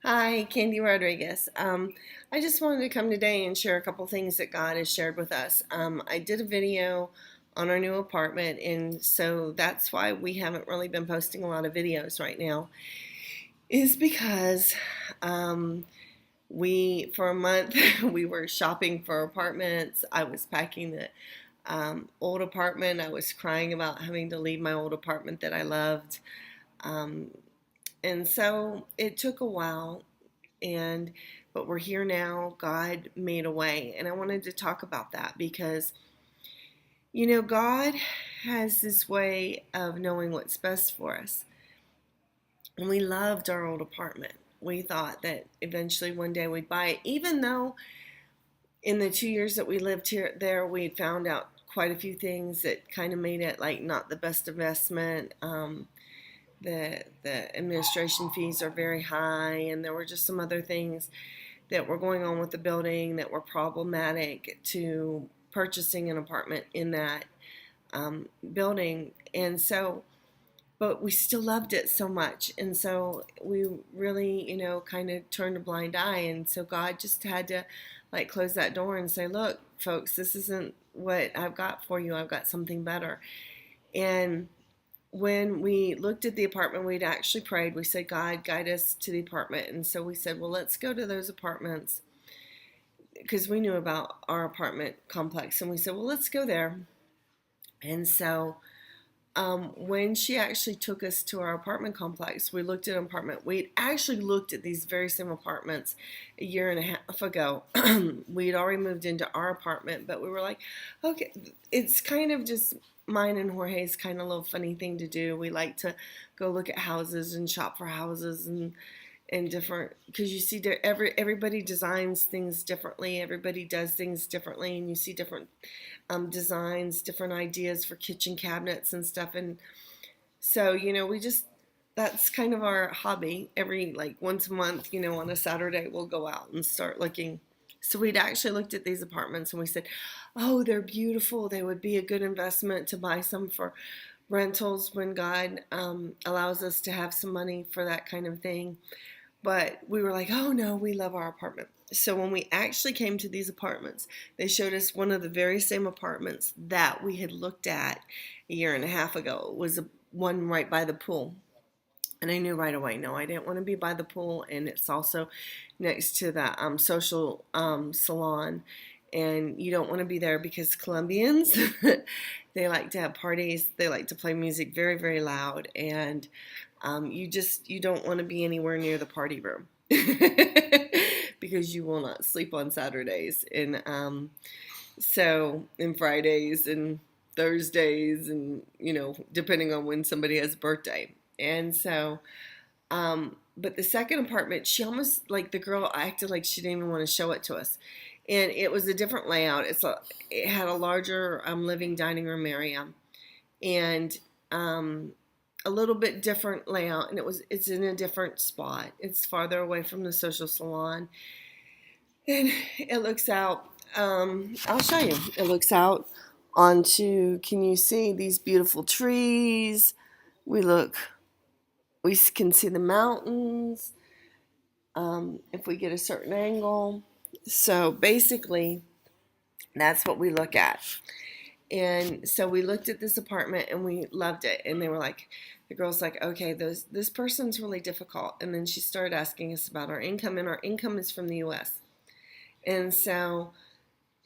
Hi, Candy Rodriguez. I just wanted to come today and share a couple things that God has shared with us. I did a video on our new apartment, and so that's why we haven't really been posting a lot of videos right now, is because for a month, we were shopping for apartments. I was packing the old apartment. I was crying about having to leave my old apartment that I loved. Um, and so it took a while and but we're here now. God made a way, and I wanted to talk about that because God has this way of knowing what's best for us. And we loved our old apartment. We thought that eventually one day we'd buy it, even though in the 2 years that we lived here there we'd found out quite a few things that kind of made it like not the best investment. The administration fees are very high, and there were just some other things that were going on with the building that were problematic to purchasing an apartment in that building. And so, but we still loved it so much. And so we really, kind of turned a blind eye. And so God just had to like close that door and say, look, folks, this isn't what I've got for you. I've got something better. And when we looked at the apartment, we'd actually prayed. We said, God, guide us to the apartment. And so we said, well, let's go to those apartments because we knew about our apartment complex. And we said, well, let's go there. And so when she actually took us to our apartment complex, we looked at an apartment. We'd actually looked at these very same apartments a year and a half ago. We'd already moved into our apartment, but we were like, okay, it's kind of just mine and Jorge's kind of little funny thing to do. We like to go look at houses and shop for houses and different, because you see everybody designs things differently, everybody does things differently, and you see different designs, different ideas for kitchen cabinets and stuff. And so we just, that's kind of our hobby. Every like once a month, on a Saturday, we'll go out and start looking. So we'd actually looked at these apartments and we said, oh, they're beautiful, they would be a good investment to buy some for rentals when God allows us to have some money for that kind of thing. But we were like, oh no, we love our apartment. So when we actually came to these apartments, they showed us one of the very same apartments that we had looked at a year and a half ago. It was one right by the pool. And I knew right away, no, I didn't want to be by the pool. And it's also next to the social salon. And you don't want to be there because Colombians, they like to have parties. They like to play music very, very loud. And you don't want to be anywhere near the party room because you will not sleep on Saturdays and Fridays and Thursdays and depending on when somebody has a birthday. And so but the second apartment, she almost, like, the girl acted like she didn't even want to show it to us. And it was a different layout. It had a larger living dining room area and a little bit different layout, and it's in a different spot. It's farther away from the social salon, and it looks out. I'll show you. It looks out onto. Can you see these beautiful trees? We look. We can see the mountains if we get a certain angle. So basically, that's what we look at. And so we looked at this apartment and we loved it. And they were like, the girl's like, okay, this person's really difficult. And then she started asking us about our income, and our income is from the US. And so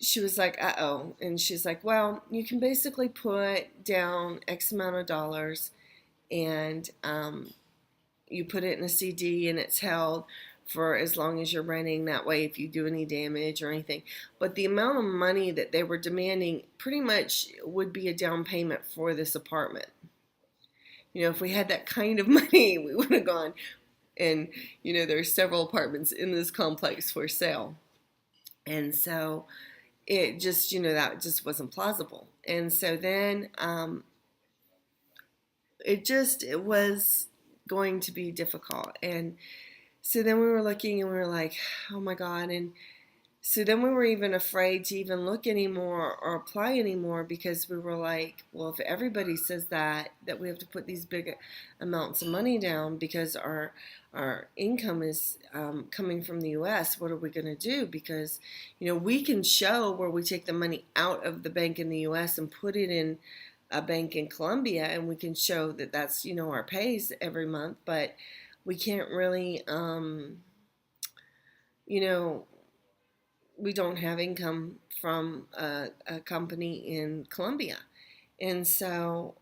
she was like, uh-oh. And she's like, well, you can basically put down X amount of dollars and you put it in a CD and it's held for as long as you're renting. That way, if you do any damage or anything. But the amount of money that they were demanding pretty much would be a down payment for this apartment. If we had that kind of money, we would have gone. And, there's several apartments in this complex for sale. And so it just, that just wasn't plausible. And so then it was going to be difficult. And so then we were looking and we were like, oh my God. And So then we were even afraid to even look anymore or apply anymore, because we were like, well, if everybody says that we have to put these big amounts of money down because our income is coming from the U.S., what are we going to do? Because, we can show where we take the money out of the bank in the U.S. and put it in a bank in Colombia, and we can show that that's, our pays every month, but we can't really, you know, we don't have income from a company in Colombia. And so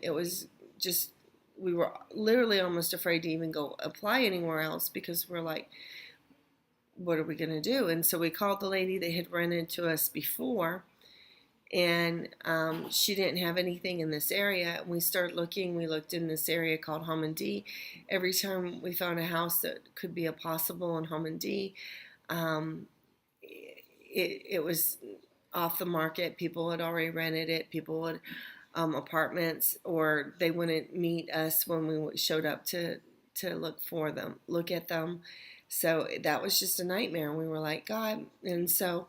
it was just, we were literally almost afraid to even go apply anywhere else, because we're like, what are we going to do? And so we called the lady that had rented to us before, and she didn't have anything in this area. And we started looking. We looked in this area called Hamandi. Every time we found a house that could be a possible in Hamandi, um, it was off the market. People had already rented it. People had apartments, or they wouldn't meet us when we showed up to look at them. So that was just a nightmare. And we were like, God. And so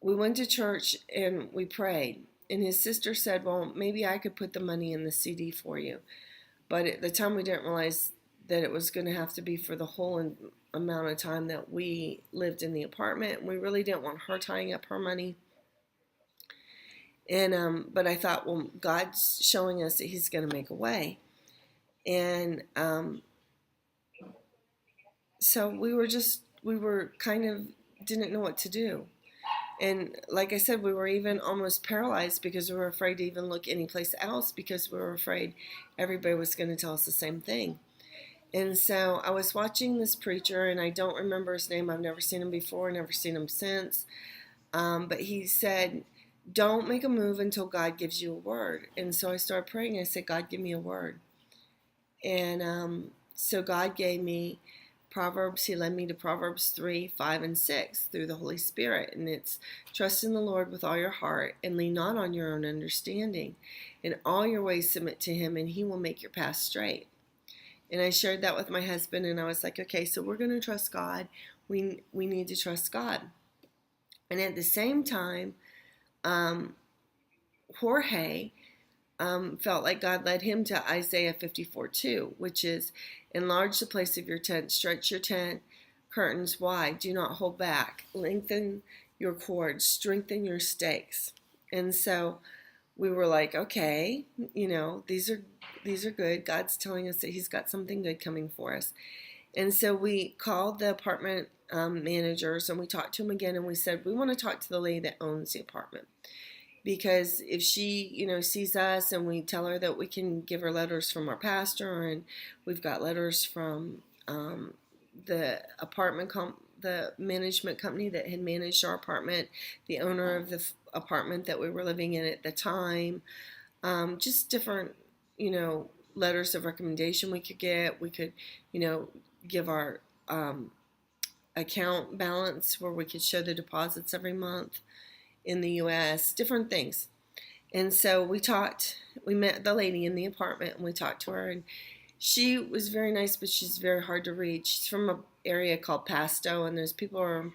we went to church and we prayed. And his sister said, well, maybe I could put the money in the CD for you. But at the time, we didn't realize that it was going to have to be for the whole amount of time that we lived in the apartment. We really didn't want her tying up her money. And but I thought, well, God's showing us that He's going to make a way. And so we were kind of didn't know what to do. And like I said, we were even almost paralyzed, because we were afraid to even look anyplace else, because we were afraid everybody was going to tell us the same thing. And so I was watching this preacher, and I don't remember his name. I've never seen him before, never seen him since. But he said, don't make a move until God gives you a word. And so I started praying. I said, God, give me a word. And so God gave me Proverbs. He led me to Proverbs 3, 5, and 6 through the Holy Spirit. And it's trust in the Lord with all your heart and lean not on your own understanding. In all your ways submit to Him, and He will make your path straight. And I shared that with my husband, and I was like, okay, so we're going to trust God. We need to trust God. And at the same time, Jorge felt like God led him to Isaiah 54:2, which is, enlarge the place of your tent, stretch your tent curtains wide, do not hold back, lengthen your cords, strengthen your stakes. And so we were like, okay, these are good. God's telling us that He's got something good coming for us. And so we called the apartment managers, and we talked to them again, and we said, we want to talk to the lady that owns the apartment. Because if she, sees us and we tell her that we can give her letters from our pastor, and we've got letters from the the management company that had managed our apartment, the owner of the apartment that we were living in at the time, just different, letters of recommendation we could get. We could, give our account balance where we could show the deposits every month in the U.S., different things. And so we met the lady in the apartment, and we talked to her, and she was very nice, but she's very hard to reach. She's from an area called Pasto, and those people are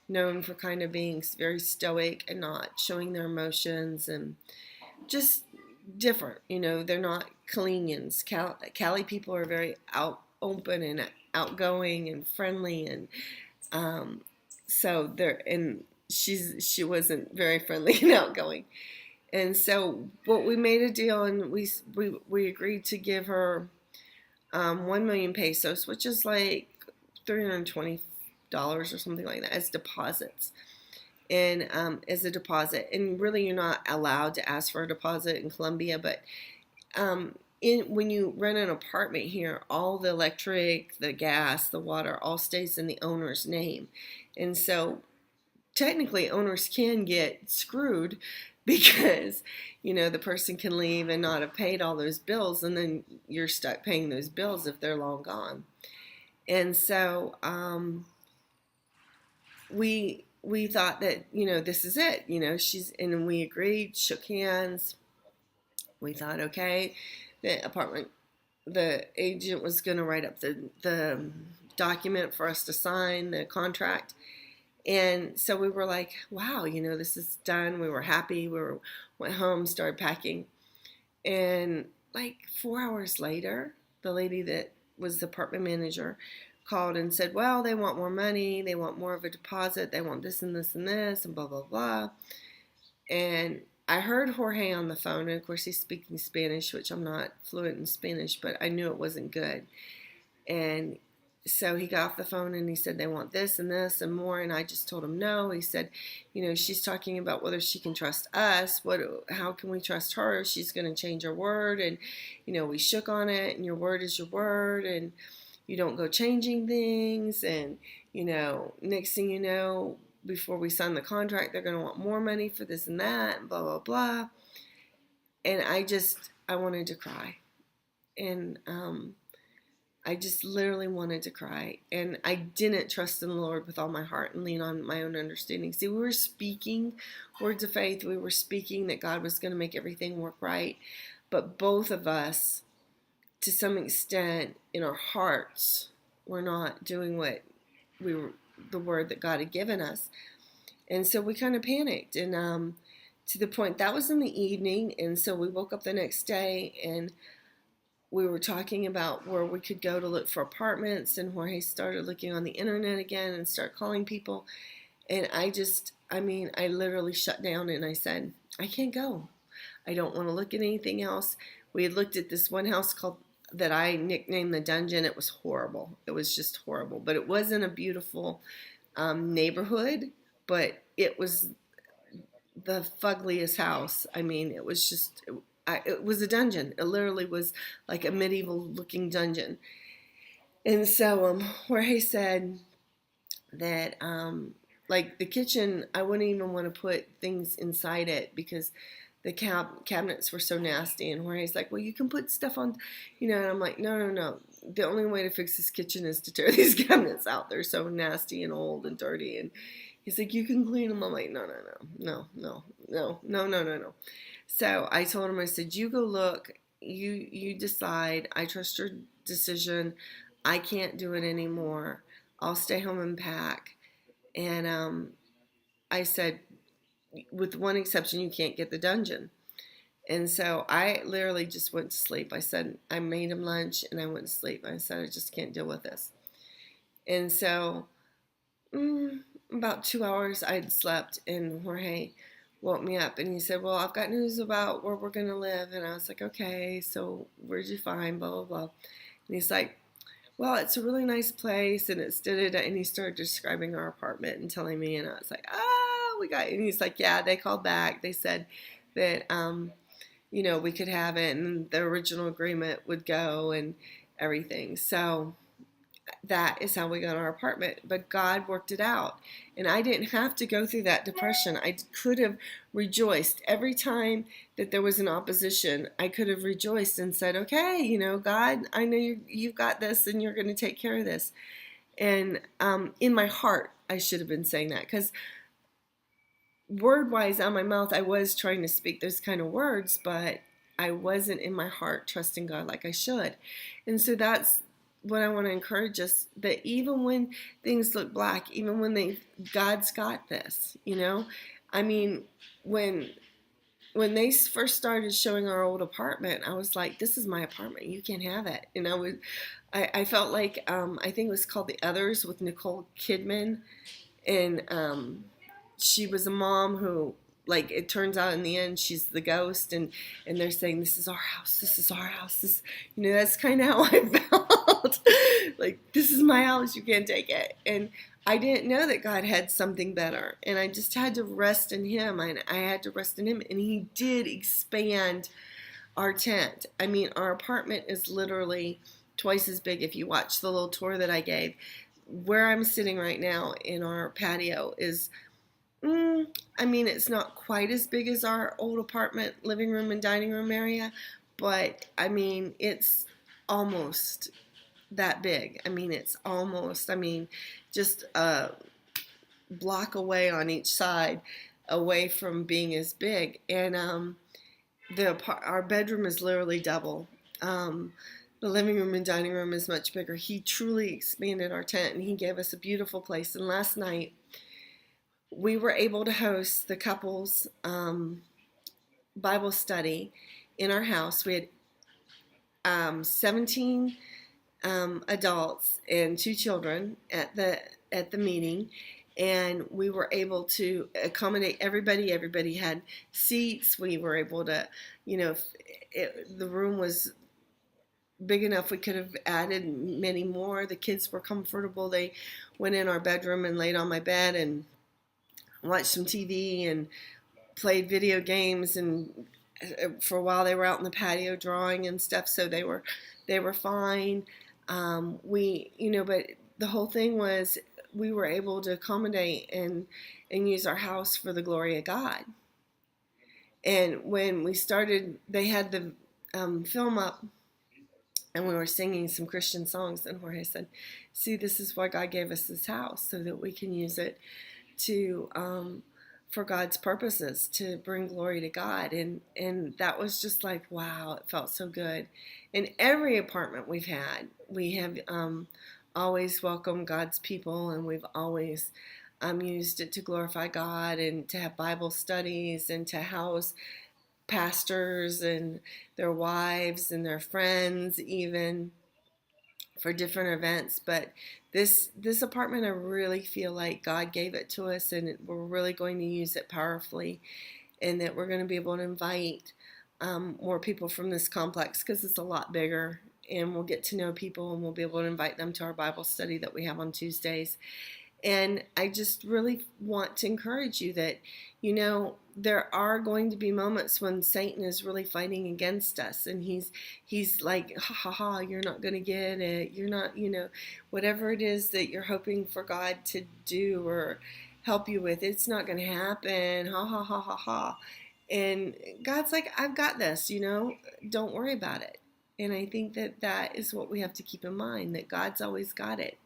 known for kind of being very stoic and not showing their emotions, and just different. They're not Colombians. Cali people are very open and outgoing and friendly, and so she wasn't very friendly and outgoing. And so, but we made a deal, and we agreed to give her 1 million pesos, which is like $320 or something like that, as deposits. And as a deposit. And really, you're not allowed to ask for a deposit in Colombia, but when you rent an apartment here, all the electric, the gas, the water, all stays in the owner's name. And so technically, owners can get screwed, because the person can leave and not have paid all those bills, and then you're stuck paying those bills if they're long gone. And so we thought that this is it. And we agreed, shook hands. We thought, okay, the agent was going to write up the document for us to sign, the contract. And so we were like, wow, this is done. We were happy. Went home, started packing. And like 4 hours later, the lady that was the apartment manager called and said, well, they want more money. They want more of a deposit. They want this and this and this and blah, blah, blah. And I heard Jorge on the phone. And of course, he's speaking Spanish, which I'm not fluent in Spanish, but I knew it wasn't good. And so he got off the phone and he said, they want this and this and more. And I just told him no. He said, she's talking about whether she can trust us. How can we trust her? She's going to change her word. And, we shook on it, and your word is your word. And you don't go changing things. And, next thing you know, before we sign the contract, they're going to want more money for this and that, and blah, blah, blah. And I wanted to cry. And, I just literally wanted to cry. And I didn't trust in the Lord with all my heart and lean on my own understanding. See, we were speaking words of faith. We were speaking that God was going to make everything work right. But both of us, to some extent, in our hearts, were not doing what the word that God had given us. And so we kind of panicked. And to the point, that was in the evening. And so we woke up the next day, and we were talking about where we could go to look for apartments, and Jorge started looking on the internet again and started calling people. And I literally shut down and I said, I can't go. I don't want to look at anything else. We had looked at this one house that I nicknamed the Dungeon. It was horrible. It was just horrible. But it wasn't a beautiful neighborhood, but it was the fuggliest house. It was just... it was a dungeon. It literally was like a medieval looking dungeon. And so Jorge said that like the kitchen, I wouldn't even want to put things inside it because the cabinets were so nasty. And Jorge's like, well, you can put stuff on, and I'm like, no. The only way to fix this kitchen is to tear these cabinets out. They're so nasty and old and dirty. And he's like, you can clean them. I'm like, no. So I told him, I said, you go look, you decide. I trust your decision. I can't do it anymore. I'll stay home and pack. And I said, with one exception, you can't get the dungeon. And so I literally just went to sleep. I said, I made him lunch and I went to sleep. I said, I just can't deal with this. And so about 2 hours I'd slept, and Jorge woke me up and he said, well, I've got news about where we're going to live. And I was like, okay, so where'd you find blah, blah, blah. And he's like, well, it's a really nice place, and it's and he started describing our apartment and telling me, and I was like, we got it. And he's like, yeah, they called back. They said that, we could have it, and the original agreement would go and everything. So that is how we got our apartment. But God worked it out. And I didn't have to go through that depression. I could have rejoiced. Every time that there was an opposition, I could have rejoiced and said, okay, God, I know you've got this and you're going to take care of this. And in my heart, I should have been saying that, because word-wise out of my mouth, I was trying to speak those kind of words, but I wasn't in my heart trusting God like I should. And so that's what I want to encourage us, that even when things look black, even when God's got this, when they first started showing our old apartment, I was like, this is my apartment. You can't have it. And I felt like, I think it was called The Others with Nicole Kidman. And she was a mom who, like, it turns out in the end, she's the ghost. And they're saying, this is our house. This is our house. That's kind of how I felt. Like, this is my house. You can't take it. And I didn't know that God had something better, and I just had to rest in Him. I had to rest in Him, and He did expand our tent. Our apartment is literally twice as big. If you watch the little tour that I gave, where I'm sitting right now in our patio is, it's not quite as big as our old apartment living room and dining room area, but it's almost that big. It's almost, just a block away on each side away from being as big. And our bedroom is literally double. The living room and dining room is much bigger. He truly expanded our tent, and He gave us a beautiful place. And last night we were able to host the couples Bible study in our house. We had 17 adults and 2 children at the meeting, and we were able to accommodate everybody. Everybody had seats. We were able to, the room was big enough we could have added many more. The kids were comfortable. They went in our bedroom and laid on my bed and watched some TV and played video games, and for a while they were out in the patio drawing and stuff, so they were fine. But the whole thing was we were able to accommodate and use our house for the glory of God. And when we started, they had the film up, and we were singing some Christian songs, and Jorge said, "See, this is why God gave us this house, so that we can use it to for God's purposes, to bring glory to God." And that was just like, wow, it felt so good. In every apartment we have always welcomed God's people, and we've always used it to glorify God and to have Bible studies and to house pastors and their wives and their friends, even for different events. But this apartment, I really feel like God gave it to us, and we're really going to use it powerfully, and that we're going to be able to invite more people from this complex, because it's a lot bigger, and we'll get to know people, and we'll be able to invite them to our Bible study that we have on Tuesdays. And I just really want to encourage you that, there are going to be moments when Satan is really fighting against us, and he's like, ha ha ha, you're not going to get it. You're not, whatever it is that you're hoping for God to do or help you with, it's not going to happen. Ha ha ha ha ha. And God's like, I've got this, don't worry about it. And I think that is what we have to keep in mind, that God's always got it.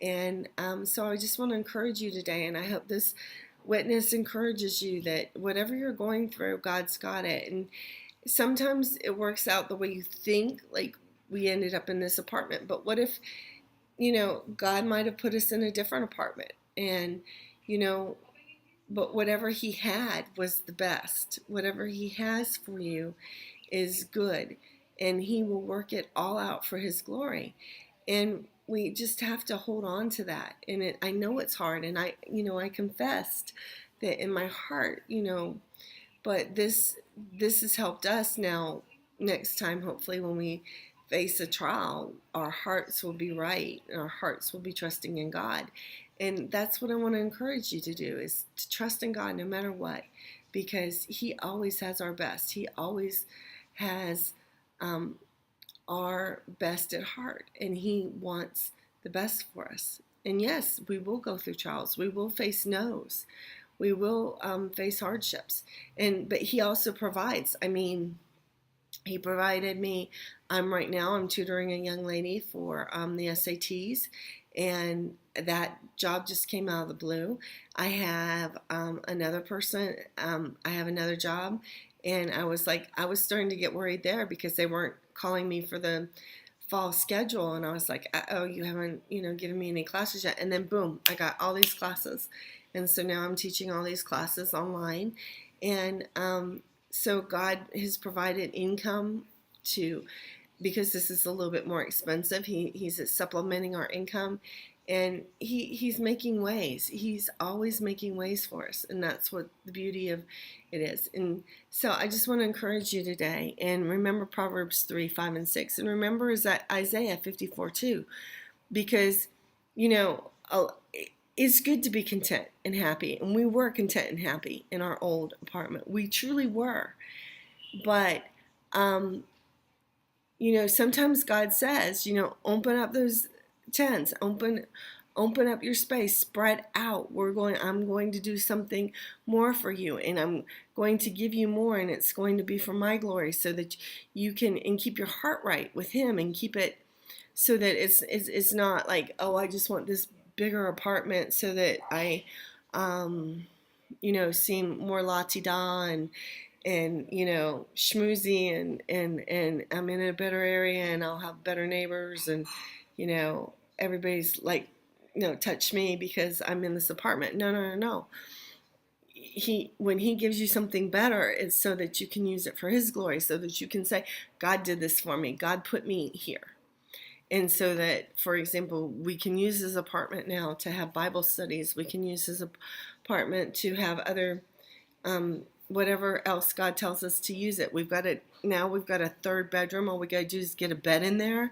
And so I just want to encourage you today, and I hope this witness encourages you that whatever you're going through, God's got it. And sometimes it works out the way you think, like we ended up in this apartment. But what if, God might have put us in a different apartment, and, but whatever He had was the best. Whatever He has for you is good, and He will work it all out for His glory. And we just have to hold on to that. And I know it's hard, and I confessed that in my heart, but this has helped us. Now, next time, hopefully, when we face a trial, our hearts will be right, and our hearts will be trusting in God. And that's what I want to encourage you to do, is to trust in God no matter what, because He always has our best. He always has our best at heart, and He wants the best for us. And yes, we will go through trials. We will face no's. We will face hardships. But He also provides. He provided me. Right now I'm tutoring a young lady for the SATs, and that job just came out of the blue. I have another person. I have another job, and I was starting to get worried there, because they weren't calling me for the fall schedule, and I was like, oh, you haven't given me any classes yet. And then boom, I got all these classes, and so now I'm teaching all these classes online. And so God has provided income because this is a little bit more expensive. He's supplementing our income, and he's making ways. He's always making ways for us, and that's what the beauty of it is. And so I just want to encourage you today, and remember Proverbs 3, 5, and 6, and remember Isaiah 54 too, because it's good to be content and happy, and we were content and happy in our old apartment. We truly were, but sometimes God says, open up those tents, open up your space, spread out. I'm going to do something more for you, and I'm going to give you more, and it's going to be for my glory, so that you can and keep your heart right with Him, and keep it so that it's not like, oh, I just want this bigger apartment so that I seem more la-ti-da and schmoozy, and I'm in a better area, and I'll have better neighbors, and everybody's like touch me because I'm in this apartment. No, no, no, no. When he gives you something better, it's so that you can use it for his glory, so that you can say, God did this for me. God put me here. And so that, for example, we can use his apartment now to have Bible studies. We can use his apartment to have other, whatever else God tells us to use it. We've got a third bedroom. All we got to do is get a bed in there,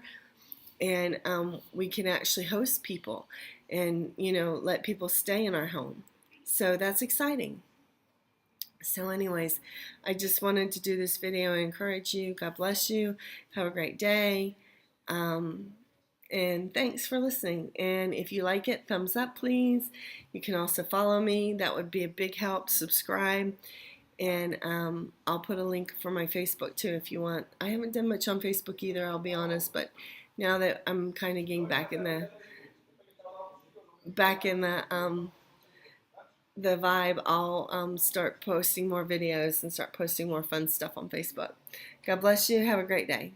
and we can actually host people and, let people stay in our home. So that's exciting. So anyways, I just wanted to do this video and encourage you. God bless you. Have a great day. And thanks for listening. And if you like it, thumbs up, please. You can also follow me. That would be a big help. Subscribe. And I'll put a link for my Facebook too if you want. I haven't done much on Facebook either, I'll be honest. But now that I'm kind of getting back in the vibe, I'll start posting more videos and start posting more fun stuff on Facebook. God bless you. Have a great day.